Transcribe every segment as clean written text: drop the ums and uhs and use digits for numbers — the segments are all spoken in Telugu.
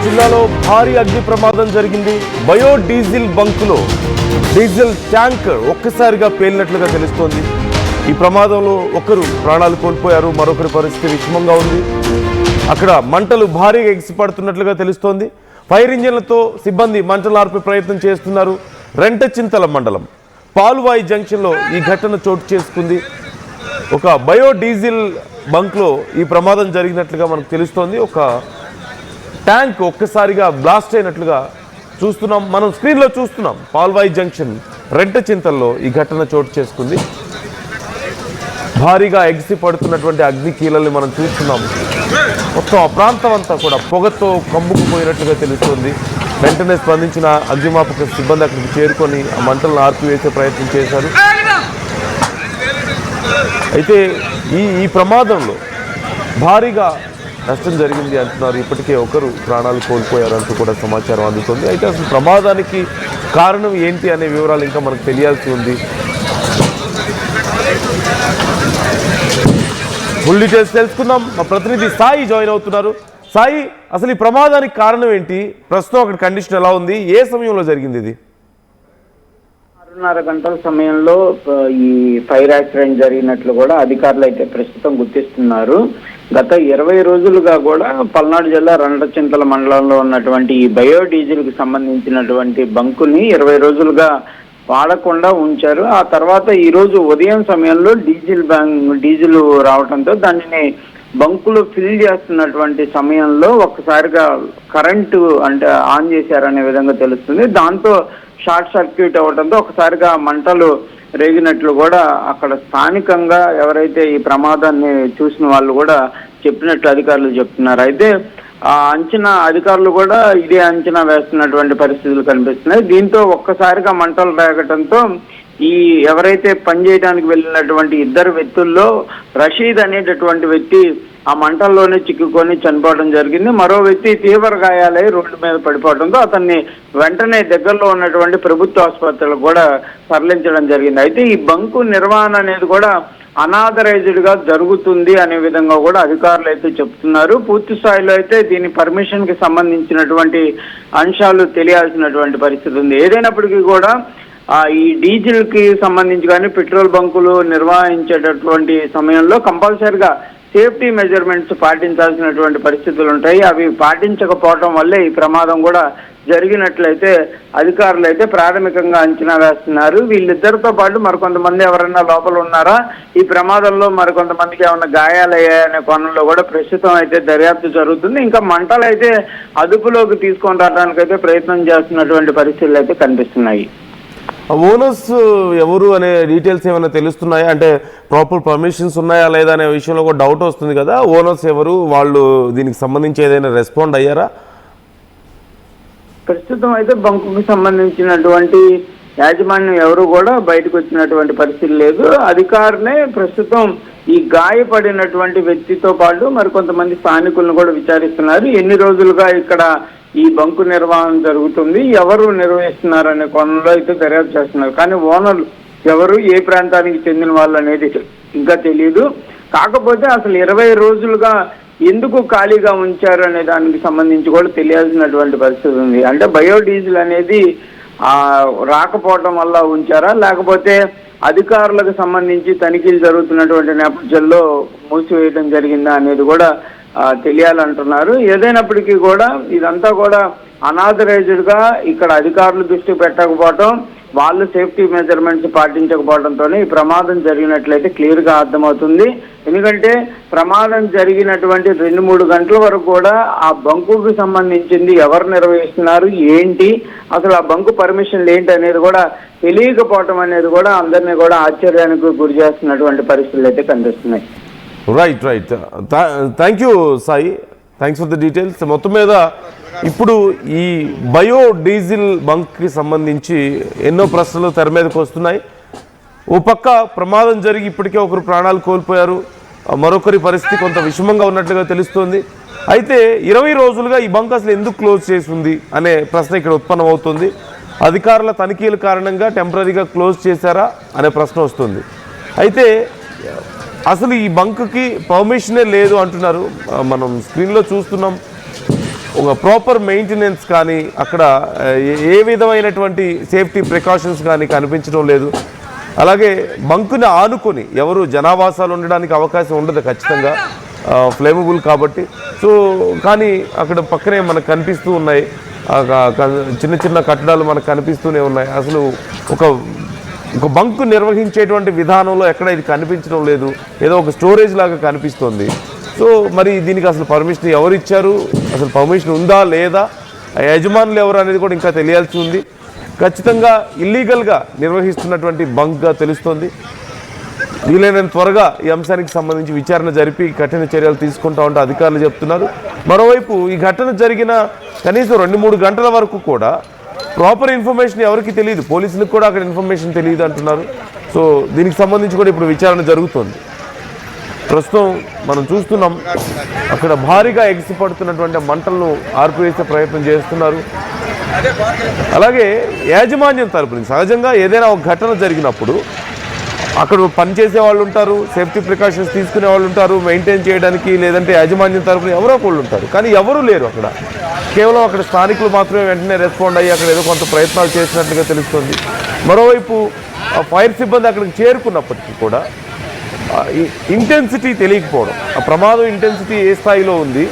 జిల్లాలో భారీ అగ్ని ప్రమాదం జరిగింది. బయో డీజిల్ బంకులో డీజిల్ ట్యాంకర్ ఒక్కసారిగా పేలినట్లుగా తెలుస్తోంది. ఈ ప్రమాదంలో ఒకరు ప్రాణాలు కోల్పోయారు, మరొకరి పరిస్థితి విషమంగా ఉంది. అక్కడ మంటలు భారీగా ఎగిసిపడుతున్నట్లుగా తెలుస్తోంది. ఫైర్ ఇంజిన్లతో సిబ్బంది మంటలు ఆర్పే ప్రయత్నం చేస్తున్నారు. రెంటచింతల మండలం పాల్వాయి జంక్షన్లో ఈ ఘటన చోటు చేసుకుంది. ఒక బయో డీజిల్ బంక్లో ఈ ప్రమాదం జరిగినట్లుగా మనకు తెలుస్తోంది. ఒక ట్యాంక్ ఒక్కసారిగా బ్లాస్ట్ అయినట్లుగా చూస్తున్నాం, మనం స్క్రీన్లో చూస్తున్నాం. పాల్వాయి జంక్షన్ రెంటచింతల్లో ఈ ఘటన చోటు చేసుకుంది. భారీగా ఎగిసి పడుతున్నటువంటి అగ్ని కీలల్ని మనం చూస్తున్నాం. మొత్తం ఆ ప్రాంతం అంతా కూడా పొగతో కమ్ముకుపోయినట్లుగా తెలుస్తుంది. వెంటనే స్పందించిన అగ్నిమాపక సిబ్బంది అక్కడికి చేరుకొని ఆ మంటలను ఆర్పివేసే ప్రయత్నం చేశారు. అయితే ఈ ప్రమాదంలో భారీగా నష్టం జరిగింది అంటున్నారు. ఇప్పటికే ఒకరు ప్రాణాలు కోల్పోయారంటూ కూడా సమాచారం అందుతుంది. అయితే అసలు ప్రమాదానికి కారణం ఏంటి అనే వివరాలు ఇంకా మనకు తెలియాల్సి ఉంది. ఫుల్ డీటెయిల్స్ తెలుసుకుందాం. మా ప్రతినిధి సాయి జాయిన్ అవుతున్నారు. సాయి, అసలు ఈ ప్రమాదానికి కారణం ఏంటి? ప్రస్తుతం అక్కడ కండిషన్ ఎలా ఉంది? ఏ సమయంలో జరిగింది ఇది? 6:30 గంటల సమయంలో ఈ ఫైర్ యాక్సిడెంట్ జరిగినట్లు కూడా అధికారులు అయితే ప్రస్తుతం గుర్తిస్తున్నారు. గత 20 రోజులుగా కూడా పల్నాడు జిల్లా రెంటచింతల మండలంలో ఉన్నటువంటి ఈ బయోడీజిల్ కి సంబంధించినటువంటి బంకుని 20 రోజులుగా వాడకుండా ఉంచారు. ఆ తర్వాత ఈ రోజు ఉదయం సమయంలో డీజిల్ రావడంతో దానిని బంకులు ఫిల్ చేస్తున్నటువంటి సమయంలో ఒక్కసారిగా కరెంటు అంటే ఆన్ చేశారనే విధంగా తెలుస్తుంది. దాంతో షార్ట్ సర్క్యూట్ అవ్వడంతో ఒకసారిగా మంటలు రేగినట్లు కూడా అక్కడ స్థానికంగా ఎవరైతే ఈ ప్రమాదాన్ని చూసిన వాళ్ళు కూడా చెప్పినట్లు అధికారులు చెప్తున్నారు. అయితే ఆ అంచనా అధికారులు కూడా ఇదే అంచనా వేస్తున్నటువంటి పరిస్థితులు కనిపిస్తున్నాయి. దీంతో ఒక్కసారిగా మంటలు రేగటంతో ఈ ఎవరైతే పనిచేయడానికి వెళ్ళినటువంటి ఇద్దరు వ్యక్తుల్లో రషీద్ అనేటటువంటి వ్యక్తి ఆ మంటల్లోనే చిక్కుకొని చనిపోవడం జరిగింది. మరో వ్యక్తి తీవ్ర గాయాలై రోడ్డు మీద పడిపోవడంతో అతన్ని వెంటనే దగ్గరలో ఉన్నటువంటి ప్రభుత్వ ఆసుపత్రులకు కూడా తరలించడం జరిగింది. అయితే ఈ బంకు నిర్వహణ అనేది కూడా అనాథరైజ్డ్ గా జరుగుతుంది అనే విధంగా కూడా అధికారులు అయితే చెప్తున్నారు. పూర్తి స్థాయిలో అయితే దీని పర్మిషన్ కి సంబంధించినటువంటి అంశాలు తెలియాల్సినటువంటి పరిస్థితి ఉంది. ఏదైనప్పటికీ కూడా ఈ డీజిల్ కి సంబంధించి కానీ పెట్రోల్ బంకులు నిర్వహించేటటువంటి సమయంలో కంపల్సరిగా సేఫ్టీ మెజర్మెంట్స్ పాటించాల్సినటువంటి పరిస్థితులు ఉంటాయి. అవి పాటించకపోవడం వల్లే ఈ ప్రమాదం కూడా జరిగినట్లయితే అధికారులు అయితే ప్రాథమికంగా అంచనా వేస్తున్నారు. వీళ్ళిద్దరితో పాటు మరికొంతమంది ఎవరైనా లోపల ఉన్నారా, ఈ ప్రమాదంలో మరికొంతమందికి ఏమైనా గాయాలయ్యాయనే కోణంలో కూడా ప్రస్తుతం అయితే దర్యాప్తు జరుగుతుంది. ఇంకా మంటలు అయితే అదుపులోకి తీసుకొని రావడానికి అయితే ప్రయత్నం చేస్తున్నటువంటి పరిస్థితులు అయితే కనిపిస్తున్నాయి. ఓనర్స్ ఎవరు అనే డీటెయిల్స్ ఏమైనా తెలుస్తున్నాయా? అంటే ప్రాపర్ పర్మిషన్స్ ఉన్నాయా లేదా అనే విషయంలో కూడా డౌట్ వస్తుంది కదా. ఓనర్స్ ఎవరు, వాళ్ళు దీనికి సంబంధించి ఏదైనా రెస్పాండ్ అయ్యారా? ప్రస్తుతం అయితే బంకుకు సంబంధించినటువంటి యాజమాన్యం ఎవరు కూడా బయటకు వచ్చినటువంటి పరిస్థితి లేదు. అధికారులే ప్రస్తుతం ఈ గాయపడినటువంటి వ్యక్తితో పాటు మరికొంతమంది స్థానికులను కూడా విచారిస్తున్నారు. ఎన్ని రోజులుగా ఇక్కడ ఈ బంకు నిర్వహణ జరుగుతుంది, ఎవరు నిర్వహిస్తున్నారు అనే కోణంలో అయితే దర్యాప్తు చేస్తున్నారు. కానీ ఓనర్లు ఎవరు, ఏ ప్రాంతానికి చెందిన వాళ్ళు అనేది ఇంకా తెలియదు. కాకపోతే అసలు 20 రోజులుగా ఎందుకు ఖాళీగా ఉంచారు అనే దానికి సంబంధించి కూడా తెలియాల్సినటువంటి పరిస్థితి ఉంది. అంటే బయోడీజిల్ అనేది రాకపోవడం వల్ల ఉంచారా, లేకపోతే అధికారులకు సంబంధించి తనిఖీలు జరుగుతున్నటువంటి నేపథ్యంలో మూసివేయడం జరిగిందా అనేది కూడా తెలియాలంటున్నారు. ఏదైనప్పటికీ కూడా ఇదంతా కూడా అనాథరైజ్డ్ గా ఇక్కడ అధికారులు దృష్టి పెట్టకపోవడం, వాళ్ళు సేఫ్టీ మెజర్మెంట్స్ పాటించకపోవడంతోనే ఈ ప్రమాదం జరిగినట్లయితే క్లియర్ గా అర్థమవుతుంది. ఎందుకంటే ప్రమాదం జరిగినటువంటి 2-3 గంటల వరకు కూడా ఆ బంకుకి సంబంధించింది ఎవరు నిర్వహిస్తున్నారు, ఏంటి, అసలు ఆ బంకు పర్మిషన్లు ఏంటి అనేది కూడా తెలియకపోవటం అనేది కూడా అందరినీ కూడా ఆశ్చర్యానికి గురి చేస్తున్నటువంటి పరిస్థితులు అయితే కనిపిస్తున్నాయి. Right. Thank you Sai, thanks for the details. మొత్తం మీద ఇప్పుడు ఈ బయో డీజిల్ బంక్కి సంబంధించి ఎన్నో ప్రశ్నలు తెర మీదకి వస్తున్నాయి. ఓ పక్క ప్రమాదం జరిగి ఇప్పటికే ఒకరు ప్రాణాలు కోల్పోయారు, మరొకరి పరిస్థితి కొంత విషమంగా ఉన్నట్లుగా తెలుస్తోంది. అయితే 20 రోజులుగా ఈ బంక్ అసలు ఎందుకు క్లోజ్ చేసి ఉంది అనే ప్రశ్న ఇక్కడ ఉత్పన్నమవుతుంది. అధికారుల తనిఖీల కారణంగా టెంపరీగా క్లోజ్ చేశారా అనే ప్రశ్న వస్తుంది. అయితే అసలు ఈ బంక్కి పర్మిషనే లేదు అంటున్నారు. మనం స్క్రీన్లో చూస్తున్నాం. ఒక ప్రాపర్ మెయింటెనెన్స్ కానీ అక్కడ ఏ విధమైనటువంటి సేఫ్టీ ప్రికాషన్స్ కానీ కనిపించడం లేదు. అలాగే బంకుని ఆనుకొని ఎవరు జనావాసాలు ఉండడానికి అవకాశం ఉండదు ఖచ్చితంగా, ఫ్లేమబుల్ కాబట్టి. సో కానీ అక్కడ పక్కనే మనకు కనిపిస్తూ ఉన్నాయి చిన్న చిన్న కట్టడాలు మనకు కనిపిస్తూనే ఉన్నాయి. అసలు ఒక బంకు నిర్వహించేటువంటి విధానంలో ఎక్కడ ఇది కనిపించడం లేదు, ఏదో ఒక స్టోరేజ్ లాగా కనిపిస్తుంది. సో మరి దీనికి అసలు పర్మిషన్ ఎవరు ఇచ్చారు, అసలు పర్మిషన్ ఉందా లేదా, యజమానులు ఎవరు అనేది కూడా ఇంకా తెలియాల్సి ఉంది. ఖచ్చితంగా ఇల్లీగల్గా నిర్వహిస్తున్నటువంటి బంక్గా తెలుస్తోంది. వీలైనంత త్వరగా ఈ అంశానికి సంబంధించి విచారణ జరిపి కఠిన చర్యలు తీసుకుంటామంటే అధికారులు చెప్తున్నారు. మరోవైపు ఈ ఘటన జరిగిన కనీసం 2-3 గంటల వరకు కూడా ప్రాపర్ ఇన్ఫర్మేషన్ ఎవరికి తెలియదు, పోలీసులకు కూడా అక్కడ ఇన్ఫర్మేషన్ తెలియదు అంటున్నారు. సో దీనికి సంబంధించి కూడా ఇప్పుడు విచారణ జరుగుతోంది. ప్రస్తుతం మనం చూస్తున్నాం అక్కడ భారీగా ఎగిసిపడుతున్నటువంటి మంటలను ఆర్పివేసే ప్రయత్నం చేస్తున్నారు. అలాగే యాజమాన్యం తరపు నుంచి సహజంగా ఏదైనా ఒక ఘటన జరిగినప్పుడు అక్కడ పనిచేసే వాళ్ళు ఉంటారు, సేఫ్టీ ప్రికాషన్స్ తీసుకునే వాళ్ళు ఉంటారు, మెయింటైన్ చేయడానికి, లేదంటే యాజమాన్యం తరపున ఎవరో ఒకళ్ళు ఉంటారు. కానీ ఎవరూ లేరు అక్కడ. కేవలం అక్కడ స్థానికులు మాత్రమే వెంటనే రెస్పాండ్ అయ్యి అక్కడ ఏదో కొంత ప్రయత్నాలు చేసినట్టుగా తెలుస్తుంది. మరోవైపు ఫైర్ సిబ్బంది అక్కడికి చేరుకున్నప్పటికీ కూడా ఇంటెన్సిటీ తెలియకపోవడం, ఆ ప్రమాదం ఇంటెన్సిటీ ఏ స్థాయిలో ఉంది,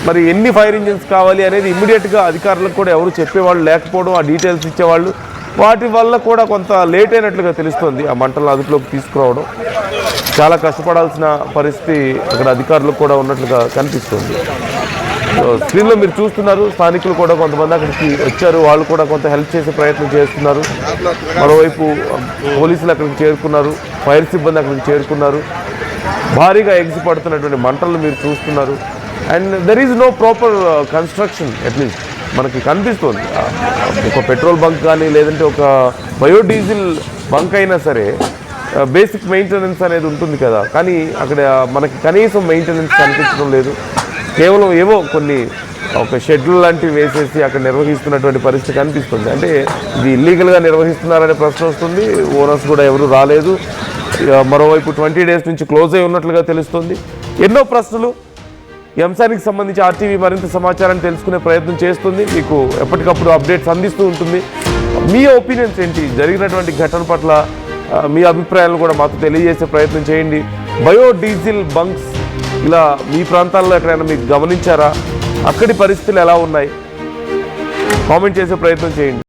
మరి ఎన్ని ఫైర్ ఇంజిన్స్ కావాలి అనేది ఇమ్మీడియట్గా అధికారులకు కూడా ఎవరు చెప్పేవాళ్ళు లేకపోవడం, ఆ డీటెయిల్స్ ఇచ్చేవాళ్ళు, వాటి వల్ల కూడా కొంత లేట్ అయినట్లుగా తెలుస్తుంది. ఆ మంటలను అదుపులోకి తీసుకురావడం చాలా కష్టపడాల్సిన పరిస్థితి అక్కడ అధికారులకు కూడా ఉన్నట్లుగా కనిపిస్తుంది. స్క్రీన్లో మీరు చూస్తున్నారు, స్థానికులు కూడా కొంతమంది అక్కడికి వచ్చారు, వాళ్ళు కూడా కొంత హెల్ప్ చేసే ప్రయత్నం చేస్తున్నారు. మరోవైపు పోలీసులు అక్కడికి చేరుకున్నారు, ఫైర్ సిబ్బంది అక్కడికి చేరుకున్నారు. భారీగా ఎగిసిపడుతున్నటువంటి మంటలను మీరు చూస్తున్నారు. And there is no proper construction, at least మనకి కనిపిస్తుంది. ఒక పెట్రోల్ బంక్ కానీ లేదంటే ఒక బయోడీజిల్ బంక్ అయినా సరే బేసిక్ మెయింటెనెన్స్ అనేది ఉంటుంది కదా, కానీ అక్కడ మనకి కనీసం మెయింటెనెన్స్ కనిపించడం లేదు. కేవలం ఏవో కొన్ని ఒక షెడ్యూల్ లాంటివి వేసేసి అక్కడ నిర్వహిస్తున్నటువంటి పరిస్థితి కనిపిస్తుంది. అంటే ఇది ఇల్లీగల్గా నిర్వహిస్తున్నారనే ప్రశ్న వస్తుంది. ఓనర్స్ కూడా ఎవరు రాలేదు. మరోవైపు 20 days నుంచి క్లోజ్ అయి ఉన్నట్లుగా తెలుస్తుంది. ఎన్నో ప్రశ్నలు. ఈ అంశానికి సంబంధించి RTV మరింత సమాచారాన్ని తెలుసుకునే ప్రయత్నం చేస్తుంది, మీకు ఎప్పటికప్పుడు అప్డేట్స్ అందిస్తూ ఉంటుంది. మీ ఒపీనియన్స్ ఏంటి, జరిగినటువంటి ఘటన పట్ల మీ అభిప్రాయాలను కూడా మాకు తెలియజేసే ప్రయత్నం చేయండి. బయోడీజిల్ బంక్స్ ఇలా మీ ప్రాంతాల్లో ఎక్కడైనా మీకు గమనించారా, అక్కడి పరిస్థితులు ఎలా ఉన్నాయి, కామెంట్ చేసే ప్రయత్నం చేయండి.